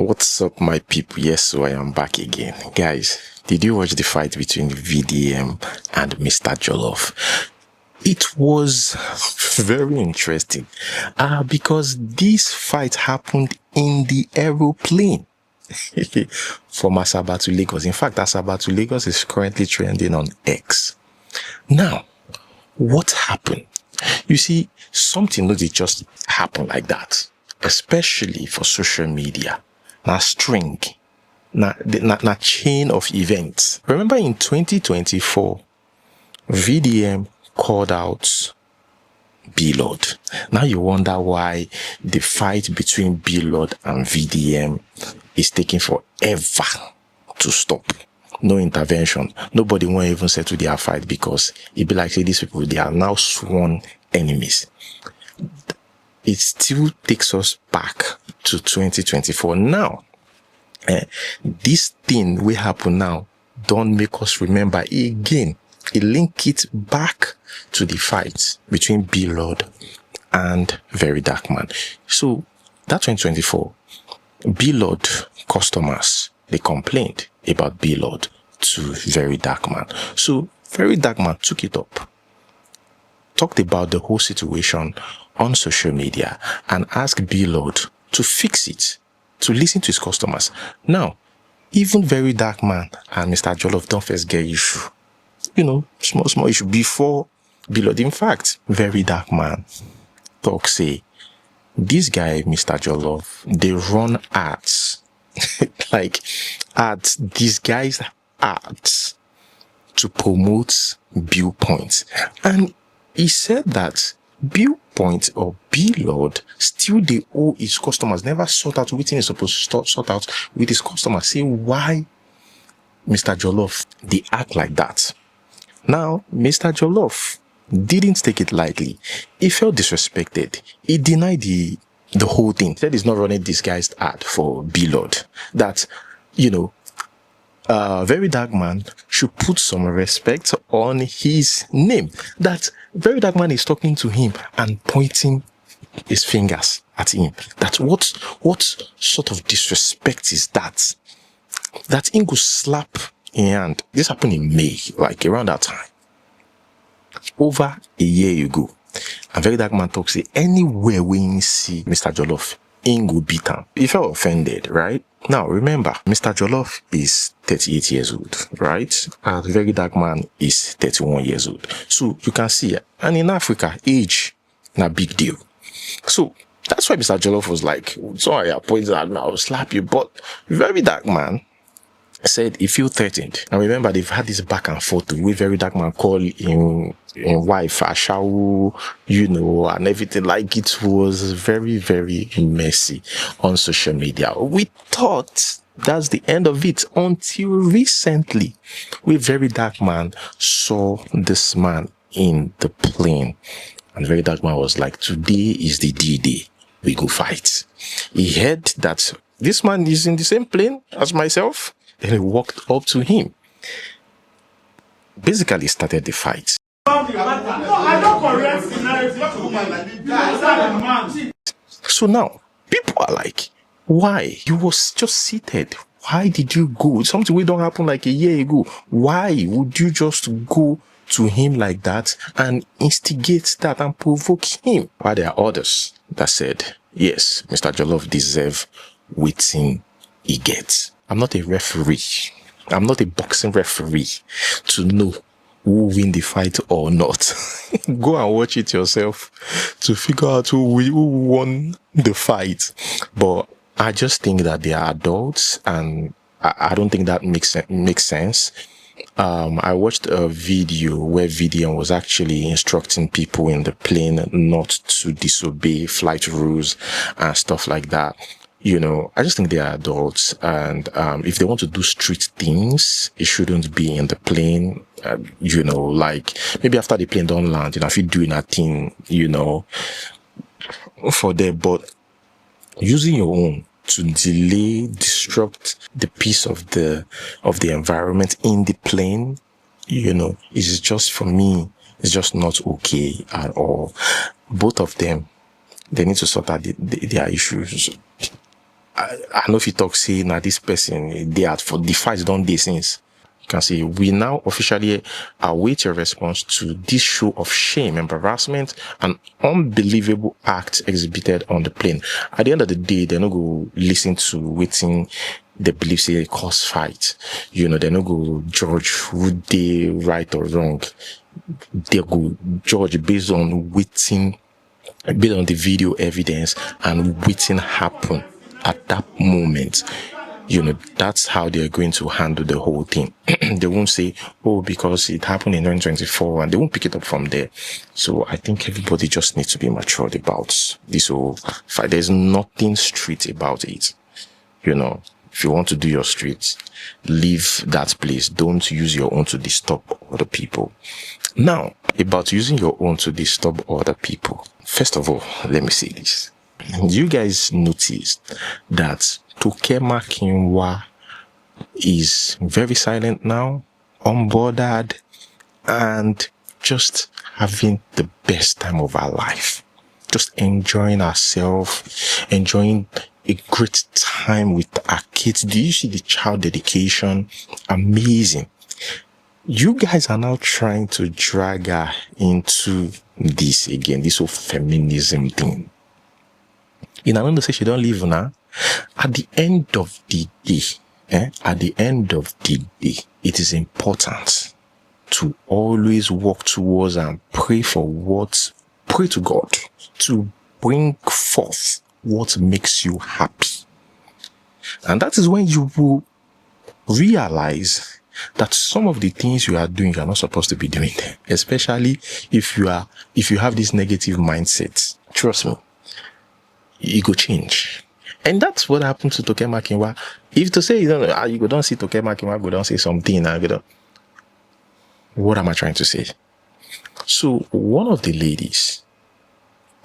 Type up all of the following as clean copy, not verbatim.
What's up, my people? Yes, so I am back again. Guys, did you watch the fight between VDM and Mr. Jollof? It was very interesting because this fight happened in the aeroplane from Asaba to Lagos. In fact, Asaba to Lagos is currently trending on X. Now, what happened? You see, something doesn't just happen like that, especially for social media. Na string, na chain of events. Remember in 2024, VDM called out B-Lord. Now you wonder why the fight between B-Lord and VDM is taking forever to stop. No intervention. Nobody won't even settle their fight because it be like, say, these people, they are now sworn enemies. It still takes us back to 2024. Now, this thing will happen now. Don't make us remember again. It link it back to the fight between B-Lord and Very Dark Man. So, that 2024, B-Lord customers, they complained about B-Lord to Very Dark Man. So, Very Dark Man took it up, talked about the whole situation on social media, and asked B-Lord to fix it, to listen to his customers. Now, even Very Dark Man and Mr. Jollof don't first get issue. You know, small issue before B-Lord. In fact, Very Dark Man Toke say, this guy, Mr. Jollof, they run ads, like ads, disguised ads to promote viewpoints. And he said that viewpoint or B-Lord still they owe his customers, never sort out what he's supposed to sort out with his customers. Say why Mr. Jollof, they act like that. Now, Mr. Jollof didn't take it lightly. He felt disrespected. He denied the whole thing. He said he's not running disguised ad for B-Lord. That, you know, Very Dark Man should put some respect on his name. That Very Dark Man is talking to him and pointing his fingers at him. That what sort of disrespect is that? That him go slap in hand. This happened in May, like around that time. Over a year ago. And Very Dark Man talks, say anywhere we see Mr. Jollof, him go beat him. He felt offended, right? Now, remember, Mr. Jollof is 38 years old, right? And Very Dark Man is 31 years old. So, you can see, and in Africa, age, na big deal. So, that's why Mr. Jollof was like, sorry, I pointed at me, I'll slap you. But Very Dark Man said he feel threatened. And remember, they've had this back and forth with Very Dark Man call him wife, Ashau, you know, and everything. Like, it was very, very messy on social media. We thought that's the end of it until recently, we Very Dark Man saw this man in the plane. And Very Dark Man was like, today is the D-Day. We go fight. He heard that this man is in the same plane as myself. Then he walked up to him. Basically started the fight. So now, people are like, why? You was just seated. Why did you go? Something we don't happen like a year ago. Why would you just go to him like that and instigate that and provoke him? While there are others that said, yes, Mr. Jollof deserve waiting he gets. I'm not a referee. I'm not a boxing referee to know who win the fight or not. Go and watch it yourself to figure out who won the fight. But I just think that they are adults, and I don't think that makes sense. I watched a video where VDM was actually instructing people in the plane not to disobey flight rules and stuff like that. You know, I just think they are adults, and if they want to do street things, it shouldn't be in the plane. You know, like maybe after the plane don't land, you know, if you're doing a thing, you know, for them, but using your own to delay, disrupt the peace of the environment in the plane, you know, is just, for me, it's just not okay at all. Both of them, they need to sort out their issues. I know if you talk, say, now this person, they are for the fight don't they since. You can say, we now officially await your response to this show of shame, embarrassment, and unbelievable acts exhibited on the plane. At the end of the day, they're not going to listen to waiting they believe say cause fight. They're not going to judge who they right or wrong. They go judge based on waiting, based on the video evidence and waiting happen at that moment. That's how they're going to handle the whole thing. They won't say, oh, because it happened in 2024, and they won't pick it up from there. So I think everybody just needs to be matured about this whole fight. There's nothing street about it. If you want to do your street, leave that place. Don't use your own to disturb other people. Now, about using your own to disturb other people. First of all, let me say this. You guys noticed that Toke Makinwa is very silent now, unbothered, and just having the best time of our life. Just enjoying ourselves, enjoying a great time with our kids. Do you see the child dedication? Amazing. You guys are now trying to drag her into this again, this whole feminism thing. In another say she don't leave now. At the end of the day, it is important to always work towards and pray to God to bring forth what makes you happy. And that is when you will realize that some of the things you are doing, you are not supposed to be doing, especially if you have this negative mindset. Trust me, it go change. And that's what happened to Toke Makinwa. If to say, you don't see Toke Makinwa, go don't say something. What am I trying to say? So one of the ladies,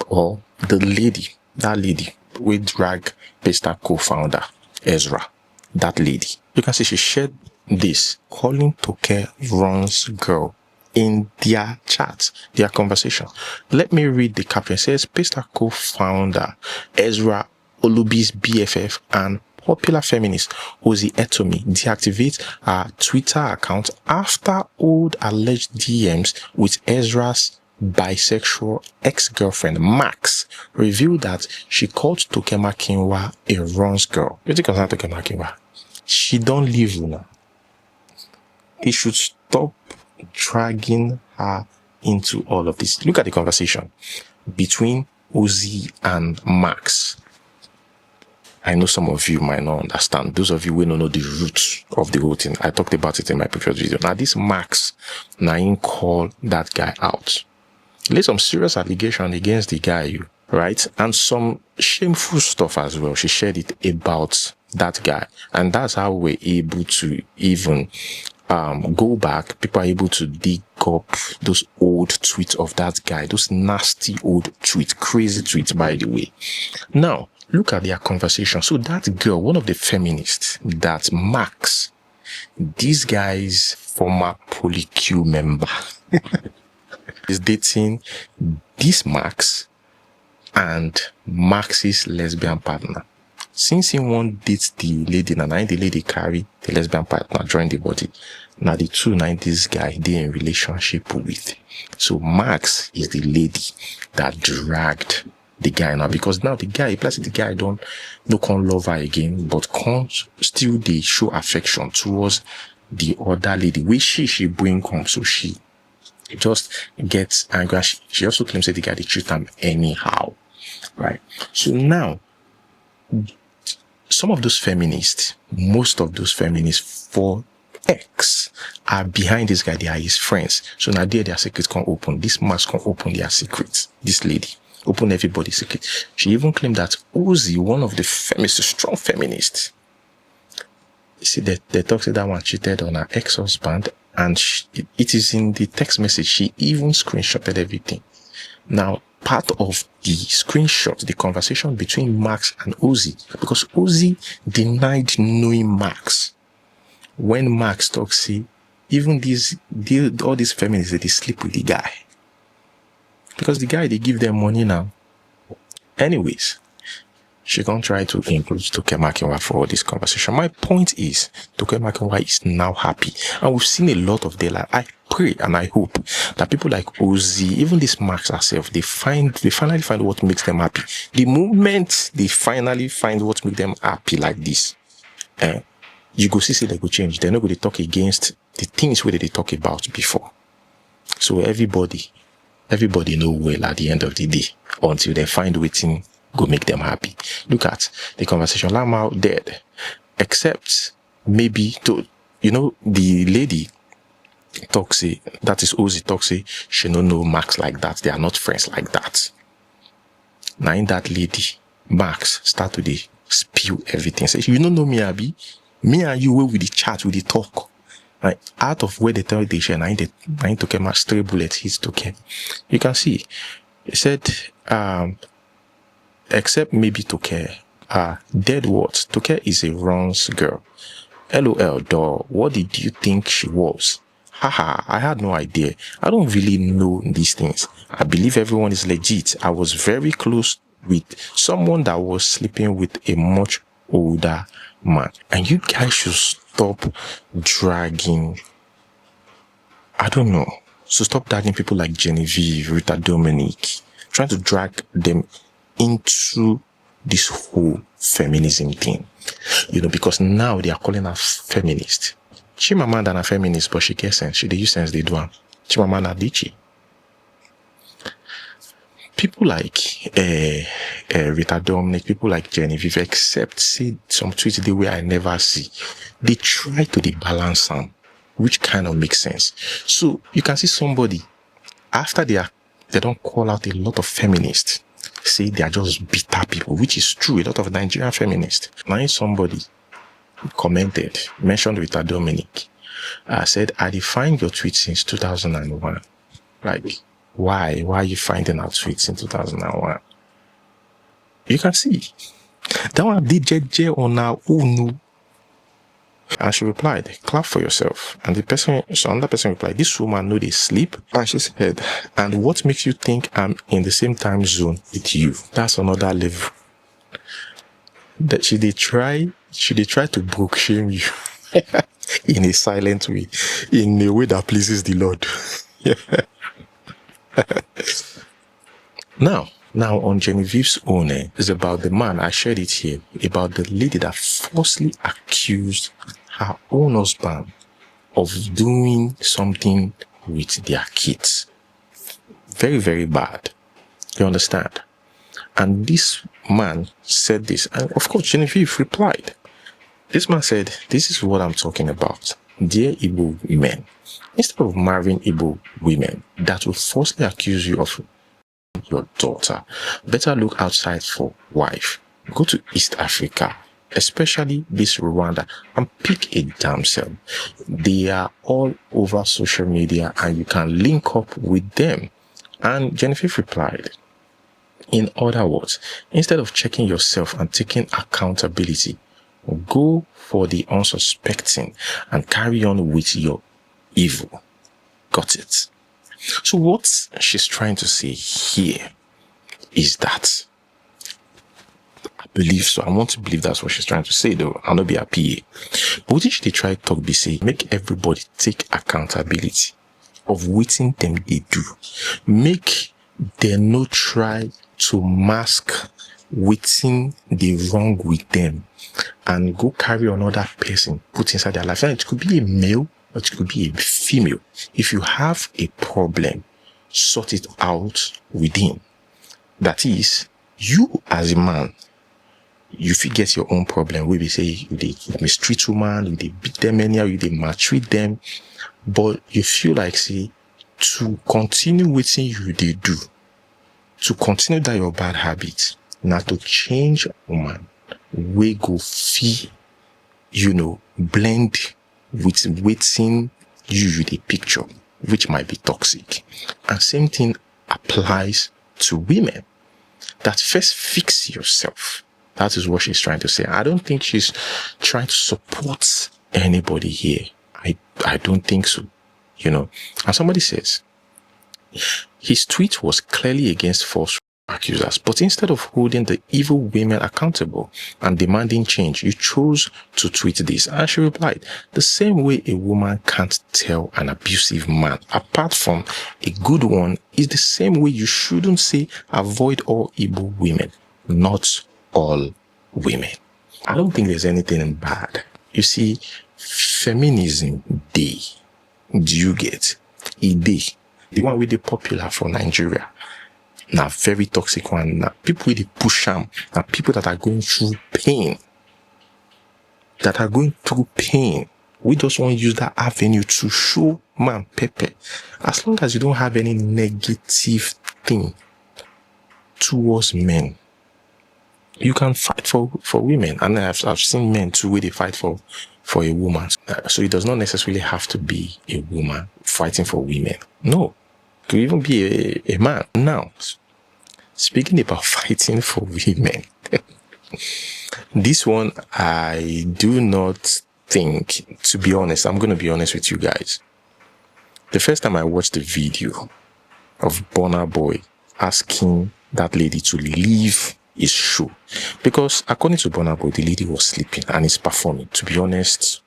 or that lady, we drag Pesta co-founder, Ezra, that lady. You can see she shared this, calling Toke Ron's girl in their chat, their conversation. Let me read the caption. It says, Pesta co-founder Ezra Olubi's BFF and popular feminist Ozi Etomi deactivates her Twitter account after old alleged DMs with Ezra's bisexual ex-girlfriend Max revealed that she called Toke Makinwa a Ron's girl. You think of Toke Makinwa? She don't live now. They should stop dragging her into all of this. Look at the conversation between Ozi and Max. I know some of you might not understand. Those of you who don't know the roots of the whole thing, I talked about it in my previous video. Now, this Max, Nain called that guy out. Laid some serious allegation against the guy, right? And some shameful stuff as well. She shared it about that guy. And that's how we're able to even go back. People are able to dig up those old tweets of that guy. Those nasty old tweets. Crazy tweets, by the way. Now, look at their conversation. So that girl, one of the feminists, that Max, this guy's former Polyq member, is dating this Max and Max's lesbian partner. Since he won't date the lady, and the lady carry the lesbian partner, join the body. Now the two, this guy, they in relationship with. So Max is the lady that dragged the guy now, because now the guy, plus the guy don't love her again, but can't still they show affection towards the other lady, which she bring home. So she just gets angry. She also claims that the guy they treat them anyhow, right? So now, some of those feminists, most of those feminists for X are behind this guy. They are his friends. So now their secrets can open. This mask can open their secrets. This lady open everybody's secret. She even claimed that Ozi, one of the feminists, strong feminists, see that they talked that one cheated on her ex-husband, and it is in the text message. She even screenshotted everything. Now, part of the screenshot, the conversation between Max and Ozi, because Ozi denied knowing Max. When Max talks, see, even all these feminists, they sleep with the guy. Because the guy, they give them money now. Anyways, she can't try to include Toke Makinwa for all this conversation. My point is, Toke Makinwa is now happy. And we've seen a lot of them. Like, I pray and I hope that people like Ozzy, even this Max herself, they finally find what makes them happy. The moment they finally find what makes them happy like this, you go see they go change. They're not going to talk against the things where they talk about before. So everybody know well at the end of the day until they find waiting go make them happy. Look at the conversation. Lama dead. Except maybe the lady Toke, that is Ozzy Toke, she don't know Max like that. They are not friends like that. Now in that lady, Max start to spew everything. Say, you don't know me, Abi. Me and you with the chat, with the talk. Like, out of where they tell they share, I Toke my stray bullet hits Toke. You can see. He said, except maybe Toke, dead words. Toke is a runs girl. LOL, doll. What did you think she was? Haha, I had no idea. I don't really know these things. I believe everyone is legit. I was very close with someone that was sleeping with a much older man. And you guys should stop dragging, I don't know. So stop dragging people like Genevieve, Rita, Dominic, trying to drag them into this whole feminism thing. Because now they are calling her feminist. Chimamanda na feminist, but she gets sense. She use sense they do. Chimamanda Adichie. People like Rita Dominic, people like Genevieve, except see some tweets the way I never see. They try to balance them, which kind of makes sense. So you can see somebody after they don't call out a lot of feminists, say they are just bitter people, which is true. A lot of Nigerian feminists. Now somebody mentioned Rita Dominic, said, I defined your tweets since 2001. Like, why are you finding our tweets in 2001? You can see that one did JJ on our own. And she replied, clap for yourself. And another person replied, this woman know they sleep. And she said, and what makes you think I'm in the same time zone with you? That's another level. That she try to broke shame you in a silent way, in a way that pleases the Lord. Now on Genevieve's own, is about the man, I shared it here, about the lady that falsely accused her own husband of doing something with their kids. Very, very bad. You understand? And this man said this, and of course Genevieve replied. This man said, this is what I'm talking about. Dear Igbo women, instead of marrying Igbo women that will falsely accuse you of your daughter, better look outside for wife. Go to East Africa, especially this Rwanda, and pick a damsel. They are all over social media and you can link up with them. And Genevieve replied, in other words, instead of checking yourself and taking accountability, go for the unsuspecting and carry on with your evil. Got it? So what she's trying to say here is that, I believe so. I want to believe that's what she's trying to say, though. I'll not be a PA. But what did she try to talk, be say, make everybody take accountability of what them they do. Make them no try to mask waiting the wrong with them and go carry another person, put inside their life. And it could be a male, or it could be a female. If you have a problem, sort it out within. That is, you as a man, you forget your own problem. We say you mistreat woman, you beat them anyhow, you maltreat them, but you feel like, say, to continue waiting you they do, to continue that your bad habit, not to change woman, we go fee, blend with waiting you the picture, which might be toxic. And same thing applies to women. That first fix yourself. That is what she's trying to say. I don't think she's trying to support anybody here. I don't think so. And somebody says, his tweet was clearly against false accusers. But instead of holding the evil women accountable and demanding change, you chose to tweet this. And she replied, the same way a woman can't tell an abusive man apart from a good one is the same way you shouldn't say avoid all evil women, not all women. I don't think there's anything bad. You see, feminism day, do you get? A day. The one with the popular for Nigeria. Now, very toxic one. Now, people with the push them. Now, people that are going through pain. We just want to use that avenue to show man pepper. As long as you don't have any negative thing towards men, you can fight for women. And I've seen men too where they fight for a woman. So it does not necessarily have to be a woman fighting for women. No. It could even be a man. Now, speaking about fighting for women, this one I do not think, to be honest, I'm going to be honest with you guys. The first time I watched the video of Burna Boy asking that lady to leave his show, because according to Burna Boy, the lady was sleeping and he's performing. To be honest,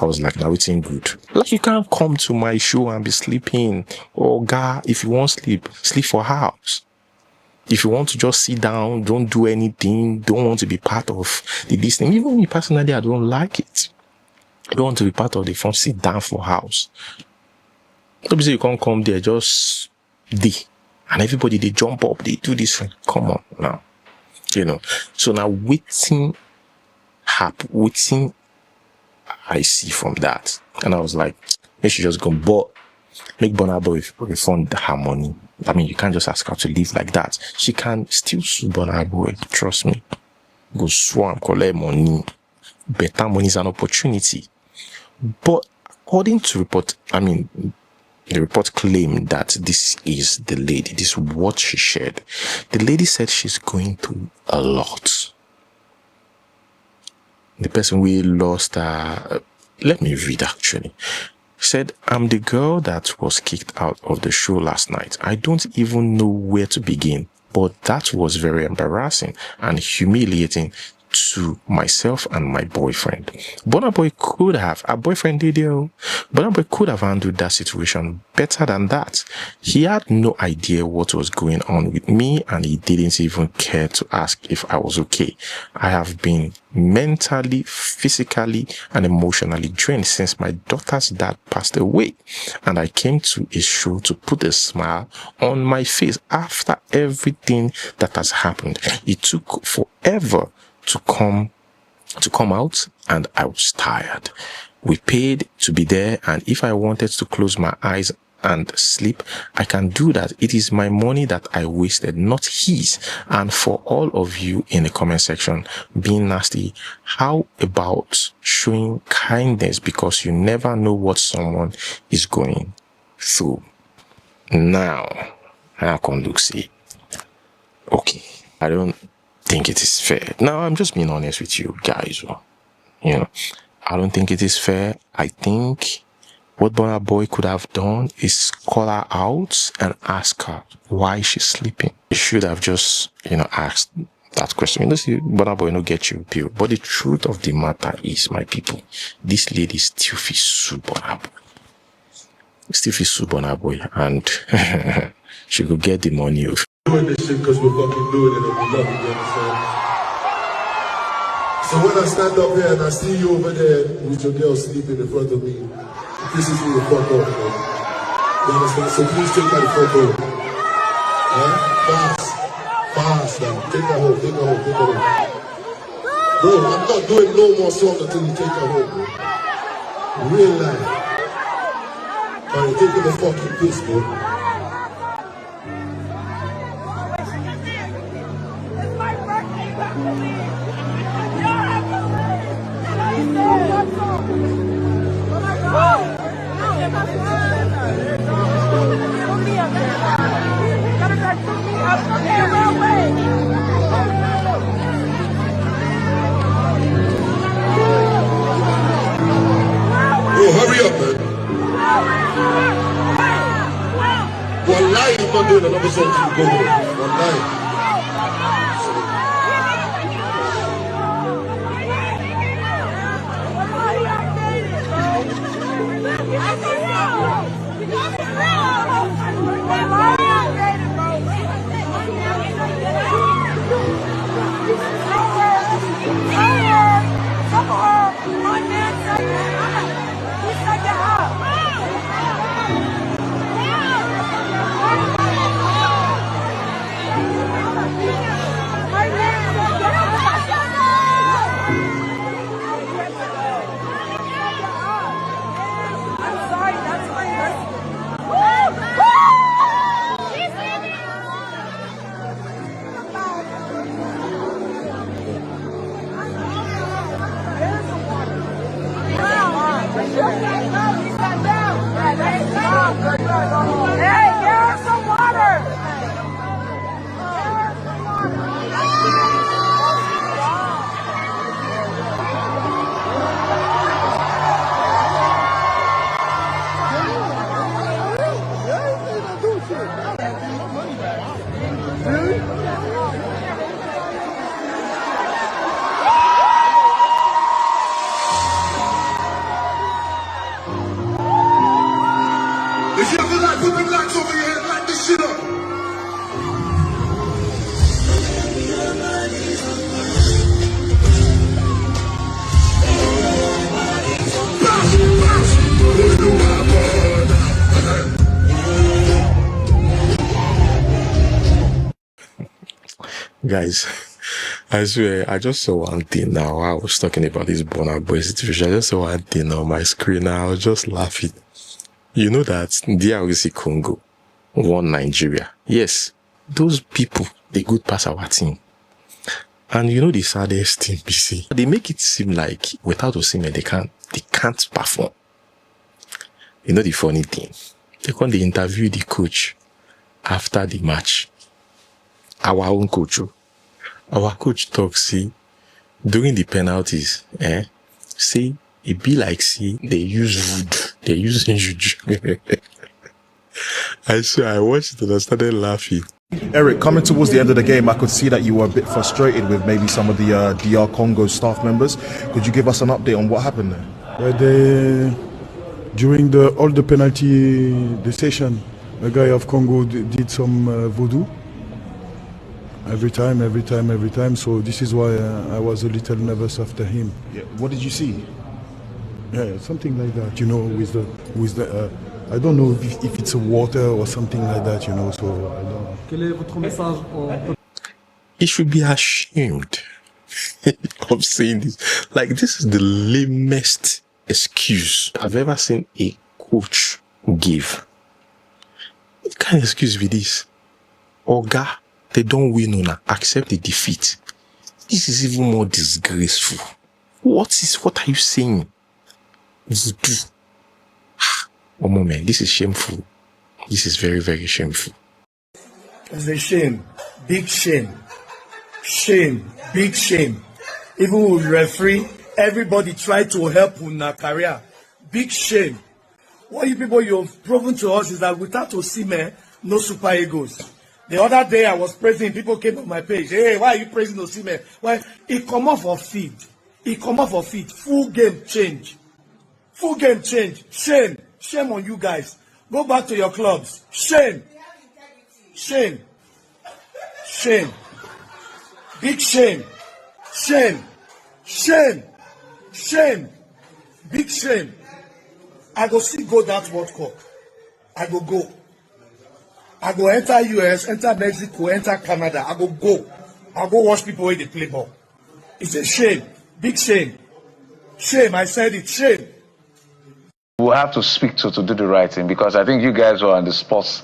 I was like, now it's ain't good. Like, you can't come to my show and be sleeping. Oh, God, if you want sleep for house. If you want to just sit down, don't do anything, don't want to be part of this thing. Even me personally, I don't like it. I don't want to be part of the fun. Sit down for house. Don't be say you can't come there, just day. And everybody, they jump up, they do this thing. Come on now. You know. So now waiting I see from that. And I was like, they should just go, but make Burna Boy refund her money. I mean, you can't just ask her to leave like that. She can still sue Burna Boy. Trust me. Go sue and collect money. Better money is an opportunity. But according to report, the report claimed that this is the lady. This is what she shared. The lady said she's going through a lot. The person we lost, let me read actually. Said, I'm the girl that was kicked out of the show last night. I don't even know where to begin, but that was very embarrassing and humiliating to myself and my boyfriend. Burna Boy could have, a boyfriend did you? Burna Boy could have handled that situation better than that. He had no idea what was going on with me and he didn't even care to ask if I was okay. I have been mentally, physically, and emotionally drained since my daughter's dad passed away. And I came to a show to put a smile on my face after everything that has happened. It took forever to come out, and I was tired. We paid to be there, and if I wanted to close my eyes and sleep, I can do that. It is my money that I wasted, not his. And for all of you in the comment section being nasty, how about showing kindness, because you never know what someone is going through. Now, I can look see. Okay, I don't think it is fair. Now, I'm just being honest with you guys. You know, I don't think it is fair. I think what Burna Boy could have done is call her out and ask her why she's sleeping. You should have just, asked that question. See, Burna Boy no get you pill. But the truth of the matter is, my people, this lady still feels sue Burna Boy. Still feels sue Burna Boy, and she could get the money. Doing this shit because we're fucking doing it and we love it, you understand? So when I stand up here and I see you over there with your girl sleeping in front of me, it pisses me the fuck off, man. You understand? So please take her the fuck home. Fast now. Take her home. Bro, I'm not doing no more songs until you take her home, bro. Real life. Alright, take her the fucking piss, bro. Hurry up, man. not doing another song to go online. If you feel like put the lights over your head, light this shit up. Guys, I swear, I just saw one thing now. I was talking about this Burna Boy situation. I just saw one thing on my screen now. I was just laughing. You know that DRC Congo won Nigeria. Yes, those people, they good pass our team. And you know the saddest thing, BC? They make it seem like without Osimhen, they can't perform. You know the funny thing? They interview the coach after the match. Our own coach. Our coach talks, see, during the penalties, see, it be like, see, they use voodoo. They're using juju. I swear, I watched it and I started laughing. Eric, coming towards the end of the game, I could see that you were a bit frustrated with maybe some of the DR Congo staff members. Could you give us an update on what happened there? During all the penalty decision, the guy of Congo did some voodoo. Every time. So this is why I was a little nervous after him. Yeah. What did you see? Yeah, something like that, you know, with the I don't know if it's a water or something like that, you know, so I don't know. Quel est votre message? He should be ashamed of saying this. Like, this is the lamest excuse I've ever seen a coach give. What kind of excuse be this? Oga, they don't win on accept the defeat. This is even more disgraceful. What are you saying? Oh man, this is shameful. This is very, very shameful. It's a shame. Big shame. Shame. Big shame. Even with referee, everybody tried to help in our career. Big shame. What you people you've proven to us is that without Osimhen, no Super Eagles. The other day I was praising, people came on my page. Hey, why are you praising Osimhen? Well, he come off of feed. Full game change. Full game change. Shame. Shame on you guys. Go back to your clubs. Shame. Shame. Shame. Big shame. Shame. Shame. Shame. Big shame. I go still go that World Cup. I go. I go enter US, enter Mexico, enter Canada. I go. I go watch people where they play ball. It's a shame. Big shame. Shame. I said it. Shame. We'll have to speak to do the right thing, because I think you guys were on the sports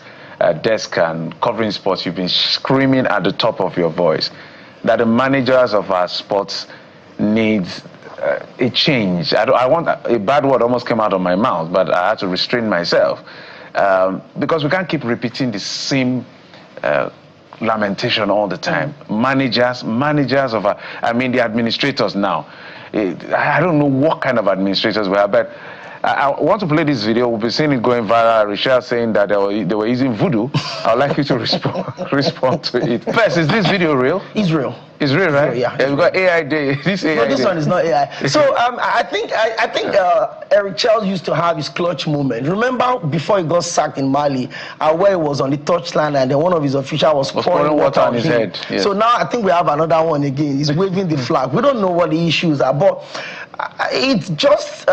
desk and covering sports. You've been screaming at the top of your voice that the managers of our sports need a change. I want a bad word almost came out of my mouth, but I had to restrain myself because we can't keep repeating the same lamentation all the time. Managers of the administrators now. I don't know what kind of administrators we are, but I want to play this video. We'll be seeing it going viral. Rachel saying that they were using voodoo. I'd like you to respond to it. First, is this video real? Israel. It's real, right? Yeah. We've got AI day. This AI No, this day. one is not AI. So I think Eric Charles used to have his clutch moment. Remember before he got sacked in Mali, where he was on the touchline and then one of his officials was pouring water on his head. Yes. So now I think we have another one again. He's waving the flag. We don't know what the issues are, but it's just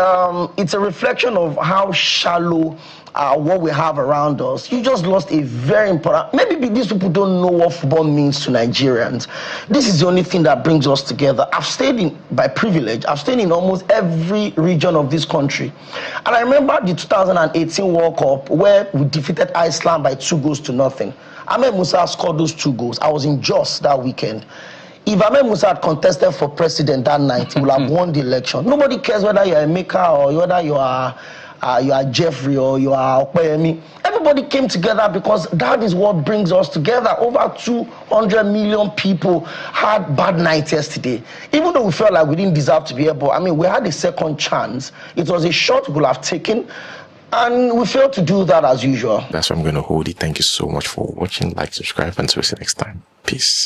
it's a reflection of how shallow what we have around us. You just lost a very important. Maybe these people don't know what football means to Nigerians. This is the only thing that brings us together. I've stayed in, by privilege, I've stayed in almost every region of this country. And I remember the 2018 World Cup where we defeated Iceland by 2-0. Ahmed Musa scored those 2 goals. I was in Jos that weekend. If Ahmed Musa had contested for president that night, he would have won the election. Nobody cares whether you're a maker or whether you are Jeffrey or you are Okpeyemi. Everybody came together because that is what brings us together. Over 200 million people had bad nights yesterday. Even though we felt like we didn't deserve to be here, but I mean, we had a second chance. It was a shot we could have taken, and we failed to do that as usual. That's where I'm going to hold it. Thank you so much for watching. Like, subscribe, and see you next time. Peace.